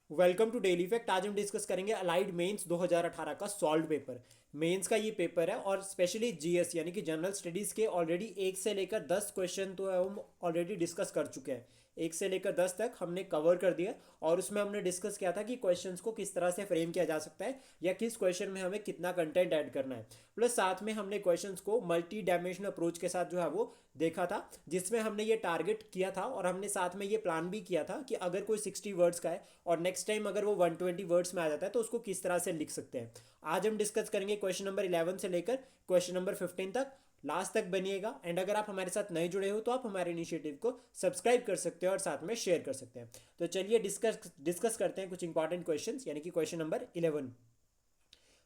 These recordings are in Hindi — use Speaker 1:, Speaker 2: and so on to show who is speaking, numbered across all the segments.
Speaker 1: Welcome to daily fact. आज हम डिस्कस करेंगे अलाइड मेंस 2018 का सॉल्व पेपर। मेंस का ये पेपर है और स्पेशली जीएस यानी कि जनरल स्टडीज़ के ऑलरेडी 1 से लेकर 10 क्वेश्चन तो हम ऑलरेडी डिस्कस कर चुके हैं। 1 से लेकर 10 तक हमने कवर कर दिया और उसमें हमने डिस्कस किया था कि क्वेश्चंस को किस तरह से फ्रेम किया जा सकता है या किस क्वेश्चन में हमें कितना कंटेंट ऐड करना है। प्लस साथ में हमने क्वेश्चंस को मल्टी डायमेंशनल अप्रोच के साथ जो है वो देखा था, जिसमें हमने ये टारगेट किया था और हमने साथ में ये प्लान भी किया था कि अगर कोई 60 वर्ड्स का है और नेक्स्ट टाइम अगर वो 120 वर्ड्स में आ जाता है तो उसको किस तरह से लिख सकते हैं। आज हम डिस्कस करेंगे क्वेश्चन नंबर 11 से लेकर क्वेश्चन नंबर 15 तक। लास्ट तक बनिएगा एंड अगर आप हमारे साथ नए जुड़े हो तो आप हमारे इनिशिएटिव को सब्सक्राइब कर सकते हो और साथ में शेयर कर सकते हैं। तो चलिए डिस्कस करते हैं कुछ इंपॉर्टेंट क्वेश्चंस, यानी कि क्वेश्चन नंबर 11।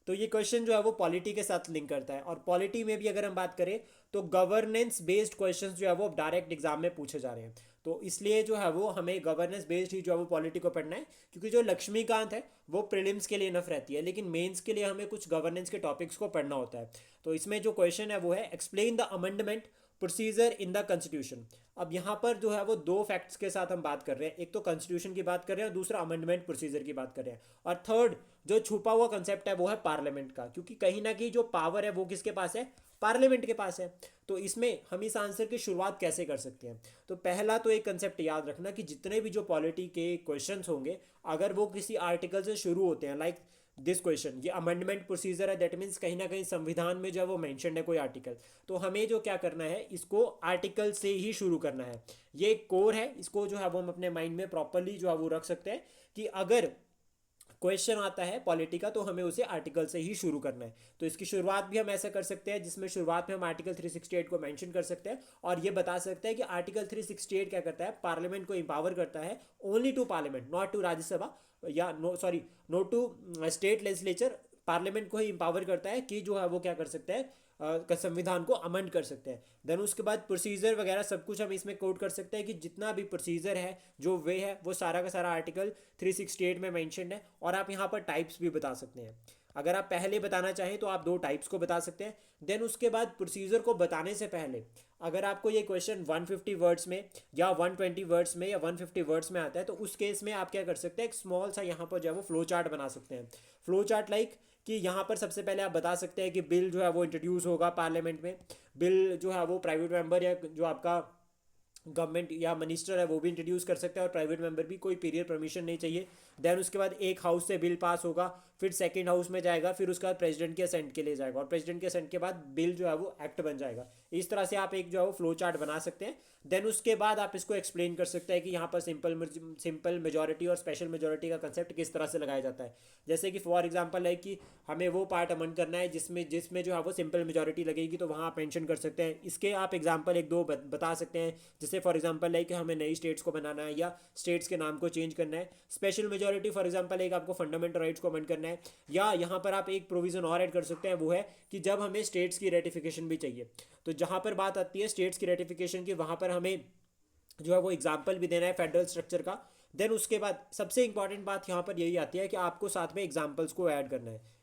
Speaker 1: तो ये क्वेश्चन जो है वो पॉलिटी के साथ लिंक करता है और पॉलिटी में भी अगर हम बात करें तो गवर्नेंस बेस्ड क्वेश्चंस जो है वो डायरेक्ट एग्जाम में पूछे जा रहे हैं। तो इसलिए जो है वो हमें गवर्नेंस बेस्ड ही जो है वो पॉलिटी को पढ़ना है, क्योंकि जो लक्ष्मीकांत है वो प्रीलिम्स के लिए इनफ रहती है, लेकिन मेंस के लिए हमें कुछ गवर्नेंस के टॉपिक्स को पढ़ना होता है। तो इसमें जो क्वेश्चन है वो है explain the amendment procedure in the constitution. अब यहाँ पर जो है वो दो फैक्ट्स के साथ हम बात कर रहे हैं, एक तो कॉन्स्टिट्यूशन की बात कर रहे हैं और दूसरा अमेंडमेंट प्रोसीजर की बात कर रहे हैं। और थर्ड जो छुपा हुआ कंसेप्ट है वो है पार्लियामेंट का, क्योंकि कहीं ना कहीं जो पावर है वो किसके पास है, पार्लियामेंट के पास है। तो इसमें हम इस आंसर की शुरुआत कैसे कर सकते हैं। तो पहला तो एक कंसेप्ट याद रखना कि जितने भी जो पॉलिटी के क्वेश्चंस होंगे अगर वो किसी आर्टिकल से शुरू होते हैं, लाइक दिस क्वेश्चन, ये अमेंडमेंट प्रोसीजर है, दैट मीन्स कहीं ना कहीं संविधान में जो है वो मेंशन है कोई आर्टिकल, तो हमें जो क्या करना है इसको आर्टिकल से ही शुरू करना है। ये एक कोर है, इसको जो है वो हम अपने माइंड में प्रॉपरली जो है वो रख सकते हैं कि अगर क्वेश्चन आता है पॉलिटी का तो हमें उसे आर्टिकल से ही शुरू करना है। तो इसकी शुरुआत भी हम ऐसा कर सकते हैं जिसमें शुरुआत में हम आर्टिकल 368 को मेंशन कर सकते हैं और ये बता सकते हैं कि आर्टिकल 368 क्या करता है, पार्लियामेंट को इंपावर करता है only to parliament, not to Rajya Sabha या no sorry no to state legislature. Parliament को ही इंपावर करता है कि जो है वो क्या कर सकते हैं, संविधान को अमेंड कर सकते हैं। देन उसके बाद प्रोसीजर वगैरह सब कुछ हम इसमें कोट कर सकते हैं कि जितना भी प्रोसीजर है जो वे है वो सारा का सारा आर्टिकल 368 में मेंशनड है। और आप यहाँ पर टाइप्स भी बता सकते हैं, अगर आप पहले बताना चाहें तो आप दो टाइप्स को बता सकते हैं। देन उसके बाद प्रोसीजर को बताने से पहले अगर आपको ये क्वेश्चन 150 वर्ड्स में या 120 वर्ड्स में या 150 वर्ड्स में आता है तो उस केस में आप क्या कर सकते हैं, एक स्मॉल सा यहाँ पर जो है वो फ्लो चार्ट बना सकते हैं। फ्लो चार्ट लाइक कि यहाँ पर सबसे पहले आप बता सकते हैं कि बिल जो है वो इंट्रोड्यूस होगा पार्लियामेंट में। बिल जो है वो प्राइवेट मेंबर या जो आपका गवर्नमेंट या मिनिस्टर है वो भी इंट्रोड्यूस कर सकते हैं और प्राइवेट मेंबर भी, कोई पीरियड परमिशन नहीं चाहिए। देन उसके बाद एक हाउस से बिल पास होगा, फिर सेकंड हाउस में जाएगा, फिर उसके बाद प्रेसिडेंट के असेंट के लिए जाएगा और प्रेसिडेंट के असेंट के बाद बिल जो है वो एक्ट बन जाएगा। इस तरह से आप एक जो है वो फ्लो चार्ट बना सकते हैं। देन उसके बाद आप इसको एक्सप्लेन कर सकते हैं कि यहाँ पर सिंपल मेजोरिटी और स्पेशल मेजोरिटी का कंसेप्ट किस तरह से लगाया जाता है। जैसे कि फॉर एग्जांपल है कि हमें वो पार्ट अमन करना है जिसमें जिसमें जो है वो सिंपल मेजोरिटी लगेगी, तो वहाँ आप मेंशन कर सकते हैं। इसके आप एग्जांपल एक दो बता सकते हैं, जैसे फॉर एग्जांपल है कि हमें नई स्टेट्स को बनाना है या स्टेट्स के नाम को चेंज करना है। स्पेशल मेजोरिटी फॉर एग्जांपल एक आपको फंडामेंटल राइट्स को अमेंड करना है। या यहाँ पर आप एक प्रोविजन और ऐड कर सकते हैं, वो है कि जब हमें स्टेट्स की रेटिफिकेशन भी चाहिए, तो जहाँ पर बात आती है स्टेट्स की रेटिफिकेशन की, वहाँ पर हमें जो है वो एग्जाम्पल भी देना है फेडरल स्ट्रक्चर का। देन उसके बाद सबसे इंपॉर्टेंट बात यहाँ पर यही आती है कि आपको साथ में एग्जाम्पल्स को ऐड करना है।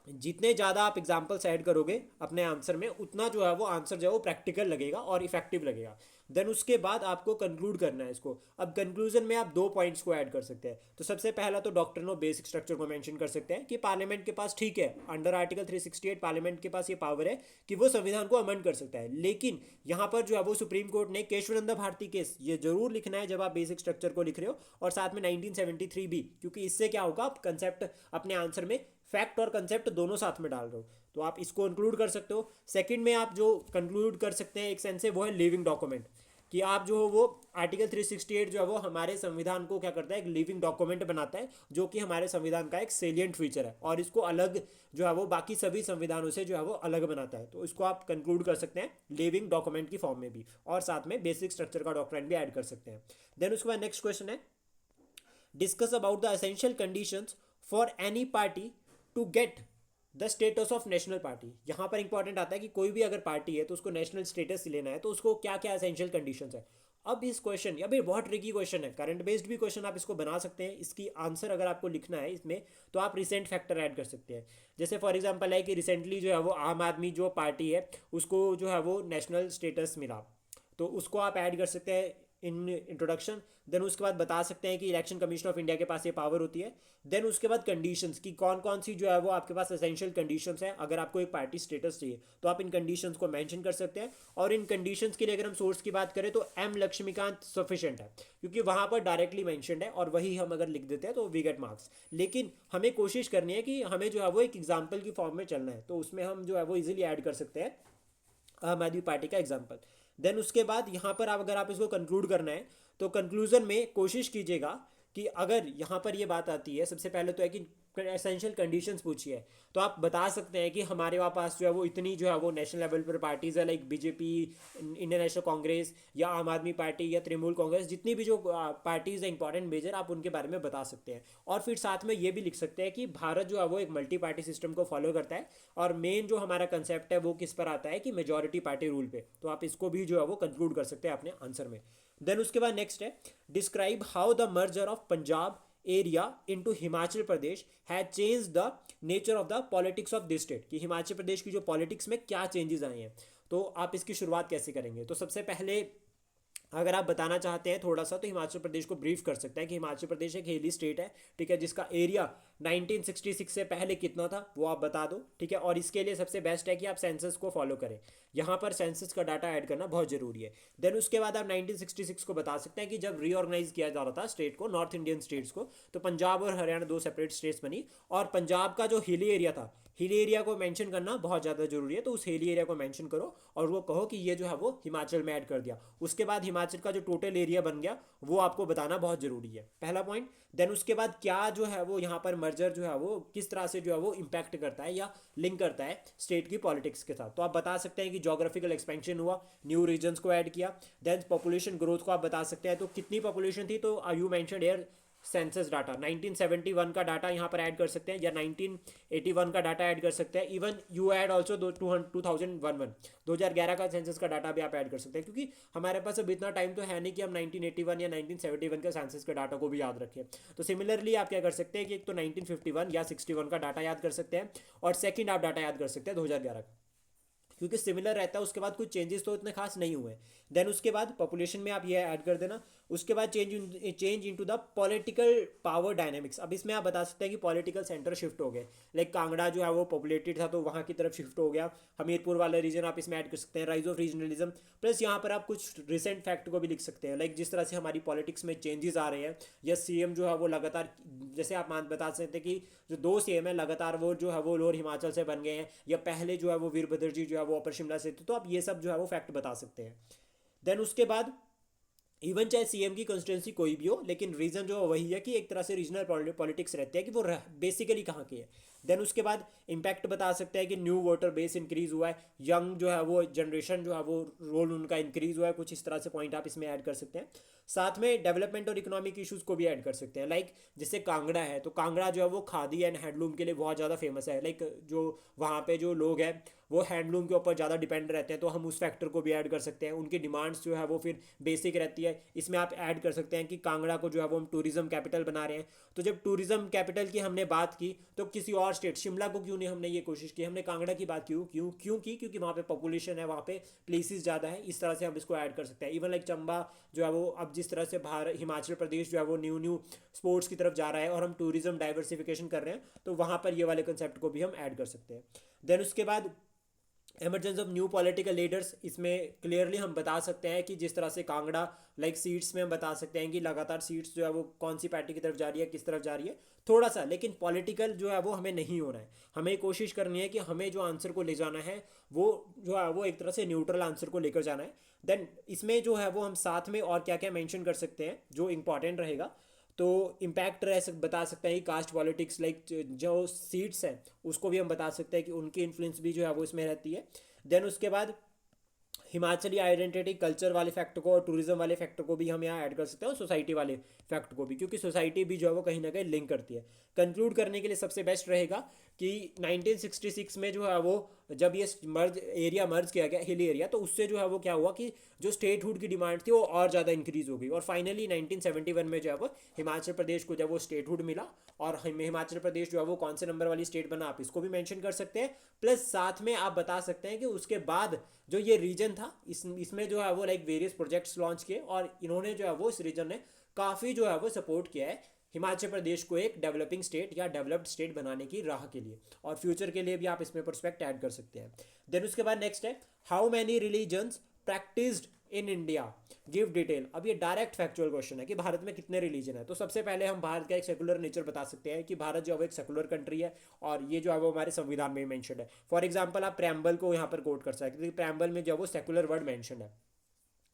Speaker 1: जितने ज़्यादा आप एग्जाम्पल्स ऐड करोगे अपने आंसर में उतना जो है वो आंसर जो है वो प्रैक्टिकल लगेगा और इफेक्टिव लगेगा। देन उसके बाद आपको कंक्लूड करना है इसको। अब कंक्लूजन में आप दो पॉइंट्स को ऐड कर सकते हैं। तो सबसे पहला तो डॉक्ट्रिन ऑफ बेसिक स्ट्रक्चर को मेंशन कर सकते हैं कि पार्लियामेंट के पास, ठीक है, अंडर आर्टिकल 368 पार्लियामेंट के पास ये पावर है कि वो संविधान को अमेंड कर सकता है, लेकिन यहाँ पर जो है वो सुप्रीम कोर्ट ने केशवानंद भारती केस ये जरूर लिखना है जब आप बेसिक स्ट्रक्चर को लिख रहे हो, और साथ में 1973 भी, क्योंकि इससे क्या होगा, आप कंसेप्ट अपने आंसर में फैक्ट और कंसेप्ट दोनों साथ में डाल रहे हो, तो आप इसको इंक्लूड कर सकते हो। सेकंड में आप जो कंक्लूड कर सकते हैं एक सेंस से, वो है लिविंग डॉक्यूमेंट, कि आप जो हो वो आर्टिकल 368 जो है वो हमारे संविधान को क्या करता है, एक लिविंग डॉक्यूमेंट बनाता है, जो कि हमारे संविधान का एक सेलिएंट फीचर है और इसको अलग जो है वो बाकी सभी संविधानों से जो है वो अलग बनाता है। तो इसको आप कंक्लूड कर सकते हैं लिविंग डॉक्यूमेंट की फॉर्म में भी, और साथ में बेसिक स्ट्रक्चर का डॉक्ट्राइन भी ऐड कर सकते हैं। देन उसके बाद नेक्स्ट क्वेश्चन है, discuss about the essential conditions for any party to get the status of national party. यहाँ पर इंपॉर्टेंट आता है कि कोई भी अगर पार्टी है तो उसको नेशनल स्टेटस लेना है तो उसको क्या क्या एसेंशियल कंडीशंस है। अब इस क्वेश्चन, या भाई बहुत ट्रिकी क्वेश्चन है, करंट बेस्ड भी क्वेश्चन आप इसको बना सकते हैं। इसकी आंसर अगर आपको लिखना है इसमें तो आप रिसेंट फैक्टर ऐड कर सकते हैं। जैसे फॉर एग्जांपल है कि रिसेंटली जो है वो आम आदमी जो पार्टी है उसको जो है वो नेशनल स्टेटस मिला, तो उसको आप ऐड कर सकते हैं इन इंट्रोडक्शन। देन उसके बाद बता सकते हैं कि इलेक्शन कमीशन ऑफ इंडिया के पास ये पावर होती है। देन उसके बाद कंडीशंस की कौन कौन सी जो है वो आपके पास एसेंशियल कंडीशंस हैं, अगर आपको एक पार्टी स्टेटस चाहिए तो आप इन कंडीशंस को मेंशन कर सकते हैं। और इन कंडीशंस के लिए अगर हम सोर्स की बात करें तो एम लक्ष्मीकांत सफिशिएंट है, क्योंकि वहां पर डायरेक्टली मेंशनड है और वही हम अगर लिख देते हैं तो वी गेट मार्क्स। लेकिन हमें कोशिश करनी है कि हमें जो है वो एक एग्जाम्पल की फॉर्म में चलना है, तो उसमें हम जो है वो इजीली ऐड कर सकते हैं आम आदमी पार्टी का एग्जाम्पल। देन उसके बाद यहाँ पर आप अगर आप इसको कंक्लूड करना है तो कंक्लूजन में कोशिश कीजिएगा कि अगर यहाँ पर ये बात आती है, सबसे पहले तो है कि एसेंशियल कंडीशंस पूछी है, तो आप बता सकते हैं कि हमारे वहाँ पास जो है वो इतनी जो है वो नेशनल लेवल पर पार्टीज है, like BJP, Indian national Congress या आम आदमी पार्टी या तृणमूल कांग्रेस, जितनी भी जो पार्टीज है इंपॉर्टेंट मेजर, आप उनके बारे में बता सकते हैं। और फिर साथ में ये भी लिख सकते हैं कि भारत जो है वो एक मल्टी पार्टी सिस्टम को फॉलो करता है और मेन जो हमारा कंसेप्ट है वो किस पर आता है कि मेजोरिटी पार्टी रूल पे। तो आप इसको भी जो है वो कंक्लूड कर सकते हैं अपने आंसर में। देन उसके बाद नेक्स्ट है describe how the merger of Punjab area into Himachal Pradesh has change the nature of the politics of this state, कि हिमाचल प्रदेश की जो पॉलिटिक्स में क्या चेंजेस आए हैं। तो आप इसकी शुरुआत कैसे करेंगे? तो सबसे पहले अगर आप बताना चाहते हैं थोड़ा सा तो हिमाचल प्रदेश को ब्रीफ कर सकते हैं कि हिमाचल प्रदेश एक हिली स्टेट है, ठीक है, जिसका एरिया 1966 से पहले कितना था वो आप बता दो, ठीक है। और इसके लिए सबसे बेस्ट है कि आप सेंसस को फॉलो करें, यहाँ पर सेंसस का डाटा ऐड करना बहुत जरूरी है। देन उसके बाद आप 1966 को बता सकते हैं कि जब रीऑर्गेनाइज किया जा रहा था स्टेट को, नॉर्थ इंडियन स्टेट्स को, तो पंजाब और हरियाणा दो सेपरेट स्टेट्स बनी, और पंजाब का जो हिली एरिया था, हिली एरिया को मेंशन करना बहुत ज़्यादा जरूरी है, तो उस हिली एरिया को मेंशन करो और वो कहो कि ये जो है वो हिमाचल में ऐड कर दिया। उसके बाद हिमाचल का जो टोटल एरिया बन गया वो आपको बताना बहुत जरूरी है, पहला पॉइंट। देन उसके बाद क्या जो है वो यहाँ पर मर्जर जो है वो किस तरह से जो है वो इम्पैक्ट करता है या लिंक करता है स्टेट की पॉलिटिक्स के साथ, तो आप बता सकते हैं कि जोग्राफिकल एक्सपेंशन हुआ, न्यू रीजन्स को ऐड किया। देन पॉपुलेशन ग्रोथ को आप बता सकते हैं, तो कितनी पॉपुलेशन थी, तो you mentioned here census data, 1971 का डाटा यहाँ पर ऐड कर सकते हैं या 1981 का डाटा ऐड कर सकते हैं। इवन यू ऐड ऑल्सो 2011 का सेंसस का डाटा भी आप ऐड कर सकते हैं, क्योंकि हमारे पास अब इतना टाइम तो है नहीं कि हम 1981 या 1971 का सेंसस का डाटा को भी याद रखें। तो सिमिलरली आप क्या कर सकते हैं कि एक तो 1951 या 61 का डाटा याद कर सकते हैं, और सेकेंड आप डाटा याद कर सकते हैं 2011 का, क्योंकि सिमिलर रहता है। उसके बाद कुछ चेंजेस तो इतने खास नहीं हुए। देन उसके बाद पॉपुलेशन में आप ये ऐड कर देना। उसके बाद change into the political power dynamics, अब इसमें आप बता सकते हैं कि पॉलिटिकल सेंटर शिफ्ट हो गए, लाइक कांगड़ा जो है वो पॉपुलेटेड था तो वहाँ की तरफ शिफ्ट हो गया, हमीरपुर वाला रीजन आप इसमें ऐड कर सकते हैं, राइज ऑफ रीजनलिज्म। प्लस यहाँ पर आप कुछ रिसेंट फैक्ट को भी लिख सकते हैं, लाइक जिस तरह से हमारी पॉलिटिक्स में चेंजेस आ रहे हैं, या सीएम जो है वो लगातार, जैसे आप बता सकते हैं कि जो दो सीएम है लगातार वो जो है वो लोअर हिमाचल से बन गए हैं, या पहले जो है वो वीरभद्र जी जो है वो अपर शिमला से थे, तो आप ये सब जो है वो फैक्ट बता सकते हैं। देन उसके बाद इवन चाहे सीएम की कंस्टिट्यूंसी कोई भी हो, लेकिन रीजन जो वही है कि एक तरह से रीजनल पॉलिटिक्स रहती है कि वो बेसिकली कहाँ के है। देन उसके बाद इम्पैक्ट बता सकते हैं कि न्यू वोटर बेस इंक्रीज हुआ है, यंग जो है वो जनरेशन जो है वो रोल उनका इंक्रीज हुआ है, कुछ इस तरह से पॉइंट आप इसमें ऐड कर सकते हैं। साथ में डेवलपमेंट और इकोनॉमिक इशूज़ को भी ऐड कर सकते हैं, लाइक जैसे कांगड़ा है तो कांगड़ा जो है वो खादी एंड हैंडलूम के लिए बहुत ज़्यादा फेमस है, लाइक जो वहाँ पे जो लोग हैं वो हैंडलूम के ऊपर ज़्यादा डिपेंड रहते हैं, तो हम उस फैक्टर को भी ऐड कर सकते हैं। उनकी डिमांड्स जो है वो फिर बेसिक रहती है, इसमें आप ऐड कर सकते हैं कि कांगड़ा को जो है वो हम टूरिज्म कैपिटल बना रहे हैं। तो जब टूरिज्म कैपिटल की हमने बात की तो किसी और स्टेट, शिमला को क्यों नहीं हमने ये कोशिश की, हमने कांगड़ा की बात क्यों की, क्योंकि वहाँ पे पॉपुलेशन है, वहाँ पे प्लेसेस ज़्यादा है, इस तरह से हम इसको ऐड कर सकते हैं। इवन लाइक चंबा जो है वो अब जिस तरह से भारत हिमाचल प्रदेश जो है वो न्यू स्पोर्ट्स की तरफ जा रहा है और हम टूरिज्म डाइवर्सिफिकेशन कर रहे हैं, तो वहाँ पर ये वाले कंसेप्ट को भी हम ऐड कर सकते हैं। देन उसके बाद emergence of new political leaders, इसमें क्लियरली हम बता सकते हैं कि जिस तरह से कांगड़ा लाइक सीट्स में हम बता सकते हैं कि लगातार सीट्स जो है वो कौन सी पार्टी की तरफ जा रही है, किस तरफ जा रही है, थोड़ा सा, लेकिन पॉलिटिकल जो है वो हमें नहीं होना है। हमें कोशिश करनी है कि हमें जो आंसर को ले जाना है वो जो है वो एक तरह से न्यूट्रल आंसर को लेकर जाना है। देन इसमें जो है वो हम साथ में और क्या क्या मेंशन कर सकते हैं जो इंपॉर्टेंट रहेगा, तो इम्पैक्ट बता सकते हैं कि कास्ट पॉलिटिक्स, लाइक जो सीट्स हैं उसको भी हम बता सकते हैं कि उनकी इन्फ्लुएंस भी जो है वो इसमें रहती है। देन उसके बाद हिमाचली आइडेंटिटी कल्चर वाले फैक्टर को और टूरिज्म वाले फैक्टर को भी हम यहाँ ऐड कर सकते हैं, और सोसाइटी वाले फैक्ट को भी, क्योंकि सोसाइटी भी जो है वो कहीं ना कहीं लिंक करती है। कंक्लूड करने के लिए सबसे बेस्ट रहेगा कि 1966 में जो है वो जब ये मर्ज किया गया हिल एरिया, तो उससे जो है वो क्या हुआ कि जो स्टेटहुड की डिमांड थी वो और ज़्यादा इंक्रीज हो गई, और फाइनली 1971 में जो है वो हिमाचल प्रदेश को जब वो स्टेटहुड मिला, और हिमाचल प्रदेश जो है वो कौन से नंबर वाली स्टेट बना, आप इसको भी मेंशन कर सकते हैं। प्लस साथ में आप बता सकते हैं कि उसके बाद जो ये रीजन था, इसमें जो है वो लाइक वेरियस प्रोजेक्ट्स लॉन्च किए, और इन्होंने जो है वो इस रीजन ने काफ़ी जो है वो सपोर्ट किया है हिमाचल प्रदेश को एक डेवलपिंग स्टेट या डेवलप्ड स्टेट बनाने की राह के लिए, और फ्यूचर के लिए भी आप इसमें पर्सपेक्ट ऐड कर सकते हैं। देन उसके बाद नेक्स्ट है, how many religions practised in India, give detail. अब ये डायरेक्ट फैक्चुअल क्वेश्चन है कि भारत में कितने रिलीजन है। तो सबसे पहले हम भारत का एक सेकुलर नेचर बता सकते हैं कि भारत जो है एक सेकुलर कंट्री है, और ये जो है वो हमारे संविधान में मेंशन है। फॉर एग्जांपल आप प्रेम्बल को यहाँ पर कोट कर सकते हैं, क्योंकि प्रेम्बल में जो है वो सेकुलर वर्ड मेंशन है,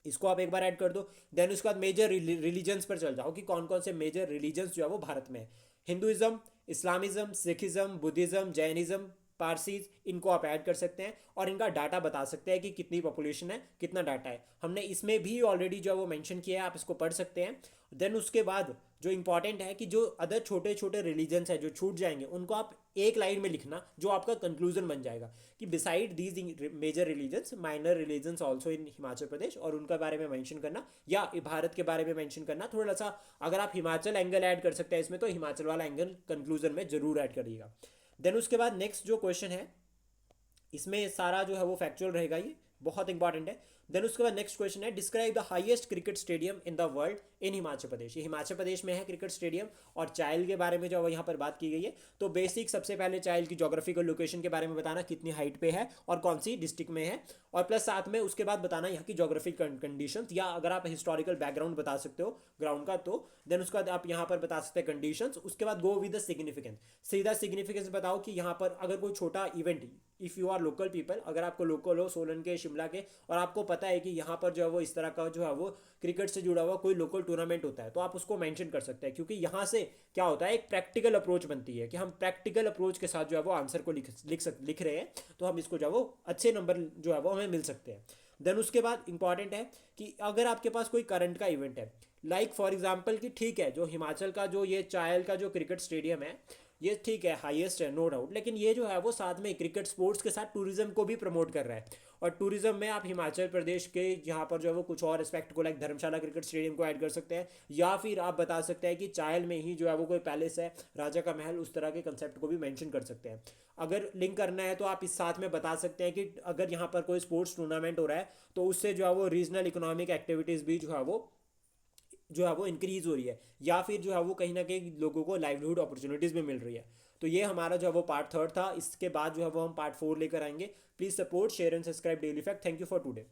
Speaker 1: इसको आप एक बार ऐड कर दो। देन उसके बाद मेजर रिलीजन्स पर चल जाओ कि कौन कौन से मेजर रिलीजन्स जो है वो भारत में है। Hinduism, Islamism, Sikhism, Buddhism, Jainism, Parsis, इनको आप ऐड कर सकते हैं, और इनका डाटा बता सकते हैं कि कितनी पॉपुलेशन है, कितना डाटा है। हमने इसमें भी ऑलरेडी जो है वो मेंशन किया है, आप इसको पढ़ सकते हैं। देन उसके बाद जो इंपॉर्टेंट है कि जो अदर छोटे छोटे रिलीजन्स हैं जो छूट जाएंगे, उनको आप एक लाइन में लिखना, जो आपका कंक्लूजन बन जाएगा कि besides these major religions minor religions also in Himachal Pradesh, और उनका बारे में मेंशन करना, या भारत के बारे में मेंशन करना। थोड़ा सा अगर आप हिमाचल एंगल ऐड कर सकते हैं इसमें, तो हिमाचल वाला एंगल कंक्लूजन में जरूर ऐड करिएगा। देन उसके बाद नेक्स्ट जो क्वेश्चन है, इसमें सारा जो है वो फैक्चुअल रहेगा, ये बहुत इंपॉर्टेंट है। देन उसके बाद नेक्स्ट क्वेश्चन है, describe the highest cricket stadium in the world in Himachal Pradesh. ये हिमाचल प्रदेश में है क्रिकेट स्टेडियम, और चाइल के बारे में जो यहाँ पर बात की गई है। तो बेसिक सबसे पहले चाइल की जोग्राफिकल लोकेशन के बारे में बताना, कितनी हाइट पे है और कौन सी डिस्ट्रिक्ट में है, और प्लस साथ में उसके बाद बताना यहाँ की जोग्राफिक कंडीशंस, या अगर आप हिस्टोरिकल बैकग्राउंड बता सकते हो ग्राउंड का, तो देन उसके बाद आप यहाँ पर बता सकते हैं कंडीशंस। उसके बाद गो विद द सिग्निफिकेंस, सीधा सिग्निफिकेंस बताओ कि यहाँ पर अगर कोई छोटा event, if you are local people, अगर आपको लोकल हो सोलन के, शिमला के, और आपको पता है कि यहाँ पर जो है वो इस तरह का जो है वो क्रिकेट से जुड़ा हुआ कोई लोकल टूर्नामेंट होता है, तो आप उसको मेंशन कर सकते हैं, क्योंकि यहाँ से क्या होता है, एक प्रैक्टिकल अप्रोच बनती है कि हम प्रैक्टिकल अप्रोच के साथ जो है वो आंसर को लिख रहे हैं, तो हम इसको जो है वो अच्छे नंबर जो है वो हमें मिल सकते हैं। देन उसके बाद इंपॉर्टेंट है कि अगर आपके पास कोई करंट का इवेंट है, लाइक फॉर एग्जाम्पल कि ठीक है, जो हिमाचल का जो ये चायल का जो क्रिकेट स्टेडियम है, ये ठीक है हाईएस्ट है नो डाउट, लेकिन ये जो है वो साथ में क्रिकेट स्पोर्ट्स के साथ टूरिज्म को भी प्रमोट कर रहा है, और टूरिज्म में आप हिमाचल प्रदेश के यहाँ पर जो है वो कुछ और एस्पेक्ट को लाइक धर्मशाला क्रिकेट स्टेडियम को ऐड कर सकते हैं, या फिर आप बता सकते हैं कि चायल में ही जो है वो कोई पैलेस है, राजा का महल, उस तरह के कंसेप्ट को भी मेंशन कर सकते हैं। अगर लिंक करना है तो आप इस साथ में बता सकते हैं कि अगर यहाँ पर कोई स्पोर्ट्स टूर्नामेंट हो रहा है, तो उससे जो है वो रीजनल इकोनॉमिक एक्टिविटीज़ भी जो है वो इंक्रीज हो रही है, या फिर जो है वो कहीं ना कहीं लोगों को लाइवलीहुड अपॉर्चुनिटीज़ भी मिल रही है। तो ये हमारा जो है वो पार्ट 3 था। इसके बाद जो है वो हम पार्ट 4 लेकर आएंगे। Please support, share and subscribe daily fact. Thank you for today.